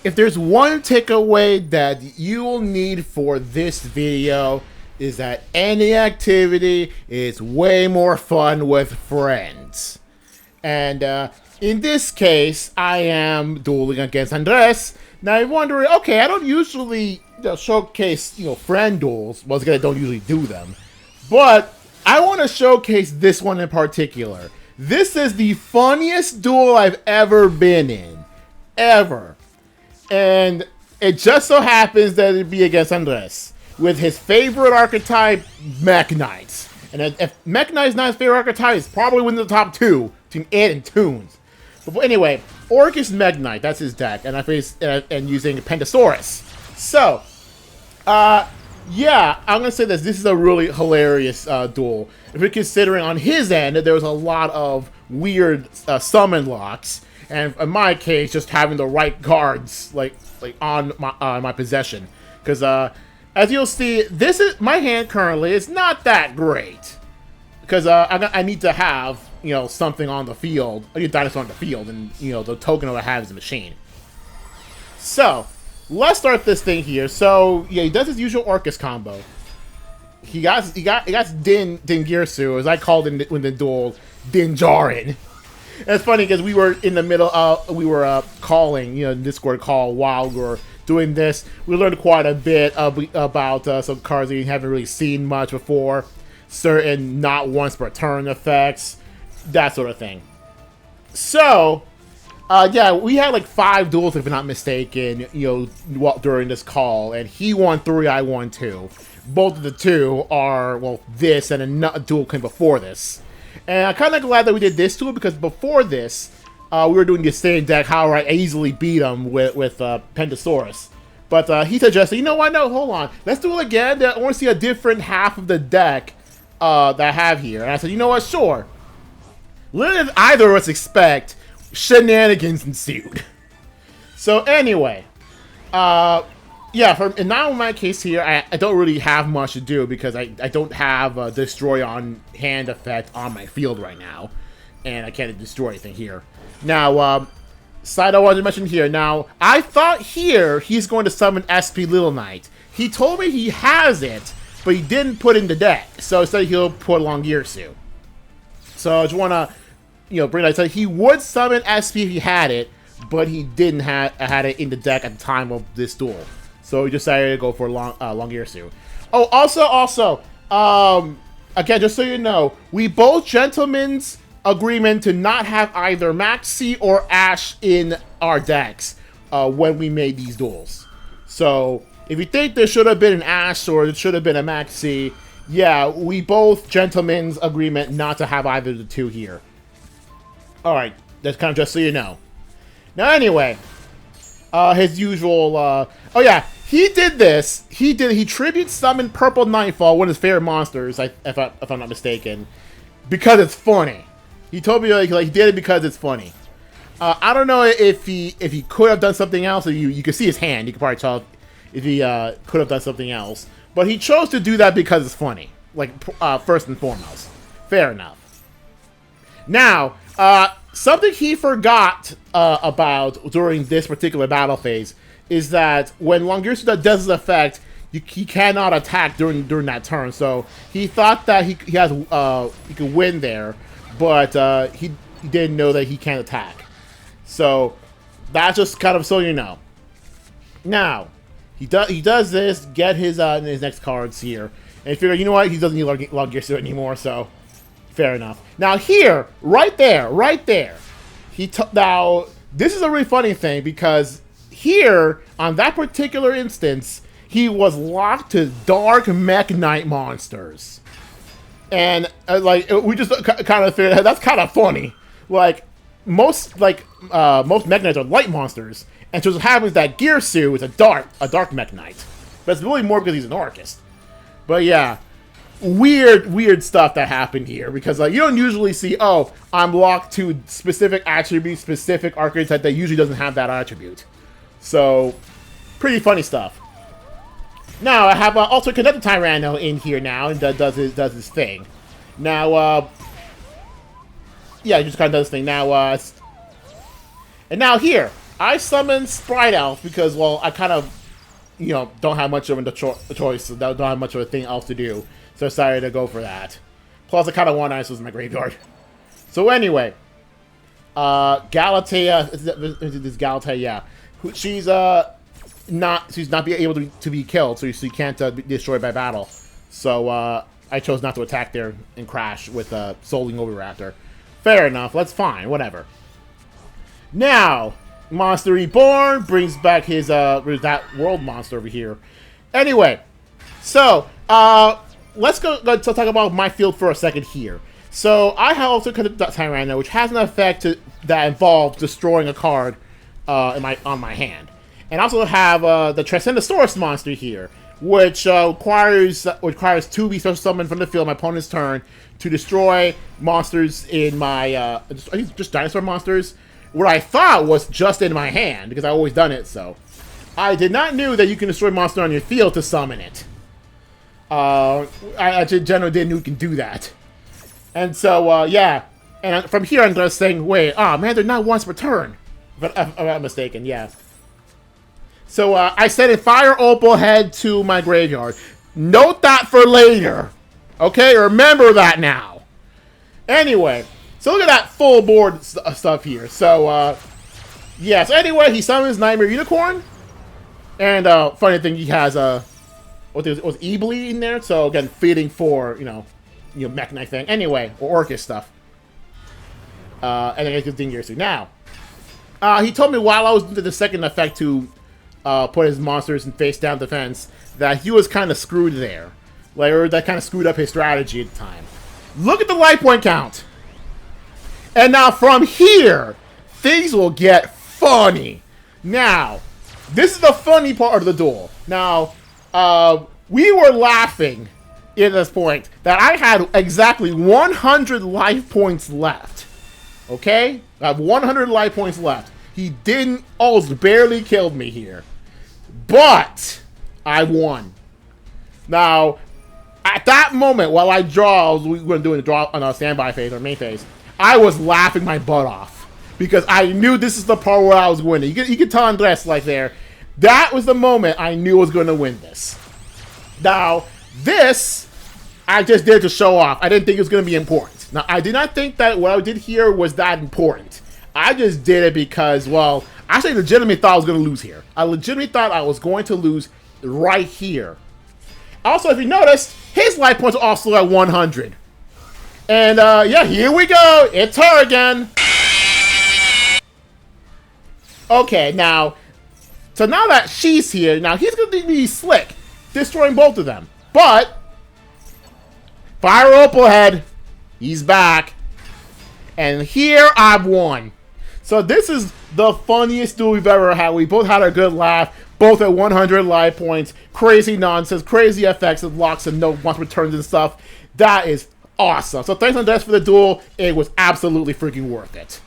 if there's one takeaway that you will need for this video, is that any activity is way more fun with friends. And in this case, I am dueling against Andrés. Now you're wondering, okay, I don't usually showcase friend duels. Once again, I don't usually do them, but I want to showcase this one in particular. This is the funniest duel I've ever been in, ever. And it just so happens that it'd be against Andrés with his favorite archetype, Mech Knight. And if Mech Knight's not his favorite archetype, it's probably within the top two between it and Toons. But anyway, Orcus Mech Knight, that's his deck, and I face and using Pendusaurus. So, yeah, I'm gonna say this. This is a really hilarious duel. If you're considering on his end, there was a lot of weird summon locks. And in my case, just having the right cards like on my possession, because as you'll see, this is my hand currently. It's not that great because I need to have something on the field. I need a dinosaur on the field, and the token that I have is a machine. So let's start this thing here. So yeah, he does his usual Orcus combo. He got Din Girsu, as I called him when the duel, Din Jarin. And it's funny because we were in the middle we were calling, Discord call while we were doing this. We learned quite a bit about some cards that you haven't really seen much before. Certain not once per turn effects, that sort of thing. So, yeah, we had like 5 duels, if I'm not mistaken, during this call. And he won 3, I won 2. Both of the 2 are, well, this and a duel came before this. And I'm kind of glad that we did this duel, because before this, we were doing the same deck, how I easily beat him with Pendusaurus. But he suggested, you know what, no, hold on. Let's do it again. I want to see a different half of the deck that I have here. And I said, you know what, sure. Little did either of us expect, shenanigans ensued. So anyway, yeah, and now in my case here, I don't really have much to do because I don't have a destroy on hand effect on my field right now. And I can't destroy anything here. Now, side I wanted to mention here. Now, I thought here he's going to summon SP Little Knight. He told me he has it, but he didn't put it in the deck. So instead he'll put Longirsu. So I just want to, bring that. So he would summon SP if he had it, but he didn't had it in the deck at the time of this duel. So we decided to go for Longirsu. Oh, also, again, just so you know, we both gentlemen's agreement to not have either Maxi or Ash in our decks when we made these duels. So if you think there should have been an Ash or it should have been a Maxi, yeah, we both gentlemen's agreement not to have either of the 2 here. All right, that's kind of just so you know. Now, anyway, his usual. Oh yeah, he did this. He tribute summoned Purple Nightfall, one of his favorite monsters, if I'm not mistaken, because it's funny. He told me like he did it because it's funny. I don't know if he could have done something else. You could see his hand. You could probably tell if he could have done something else. But he chose to do that because it's funny. Like first and foremost, fair enough. Now, something he forgot about during this particular battle phase is that when Longirsu does his effect, he cannot attack during that turn. So he thought that he could win there, but he didn't know that he can't attack. So that's just kind of so you know. Now he does this, get his next cards here, and figure, you know what, he doesn't need Longirsu anymore. So fair enough. Now here, right there. Now this is a really funny thing because here on that particular instance, he was locked to Dark Mech Knight monsters, and we just kind of figured that's kind of funny. Like most Mech Knights are light monsters, and so it happens that Girsu is a dark Mech Knight, but it's really more because he's an Orcust. But yeah. Weird stuff that happened here, because you don't usually see, oh, I'm locked to specific attribute, specific archetype that usually doesn't have that attribute. So, pretty funny stuff. Now, I have also Connected Tyranno in here now, and does his thing. Now, yeah, he just kind of does his thing. Now, and now here, I summoned Sprite Elf because, well, I kind of, don't have much of a choice. So don't have much of a thing else to do. So I decided to go for that. Plus, I kind of want Ice in my graveyard. So anyway, Galatea, this Galatea, yeah. She's not be able to be killed, so she can't be destroyed by battle. So I chose not to attack there and crash with Soling Oviraptor. Fair enough, that's fine, whatever. Now, Monster Reborn brings back his that world monster over here. Anyway, so let's go talk about my field for a second here. So I have also cut the Tyrannus, which has an effect that involves destroying a card on my hand. And I also have the Transcendosaurus monster here, which requires 2 special summon from the field my opponent's turn to destroy monsters in my just dinosaur monsters. What I thought was just in my hand because I've always done it. So I did not know that you can destroy monster on your field to summon it. I generally didn't know you can do that. And so yeah, and from here I'm just saying, wait, man, they're not once per turn. But if I'm not mistaken, yeah. So I sent a Fire Opal Head to my graveyard. Note that for later. Okay, remember that now. Anyway, so look at that full board stuff here. So, yeah, so anyway, he summons Nightmare Unicorn. And funny thing, he has was E-Bleed in there. So again, feeding for, Mech Knight thing. Anyway, or Orcus stuff. And then I get to Dingersu. Now, he told me while I was doing the second effect to put his monsters in face down defense that he was kind of screwed there. Or that kind of screwed up his strategy at the time. Look at the life point count. And now from here, things will get funny. Now, this is the funny part of the duel. Now, we were laughing at this point that I had exactly 100 life points left. Okay? I have 100 life points left. He didn't, almost barely killed me here. But I won. Now, at that moment, while we were doing the draw on our standby phase, or main phase, I was laughing my butt off. Because I knew this is the part where I was winning. You can tell Andrés like there. That was the moment I knew I was going to win this. Now, this, I just did to show off. I didn't think it was going to be important. Now, I did not think that what I did here was that important. I just did it because, well, I actually legitimately thought I was going to lose here. I legitimately thought I was going to lose right here. Also, if you noticed, his life points are also at 100. And, yeah, here we go. It's her again. Okay, now, so now that she's here, now he's going to be slick, destroying both of them. But, Fire Opal Head, he's back. And here I've won. So this is the funniest duel we've ever had. We both had a good laugh, both at 100 life points. Crazy nonsense, crazy effects of locks and no once returns and stuff. That is awesome. So thanks Andrés for the duel. It was absolutely freaking worth it.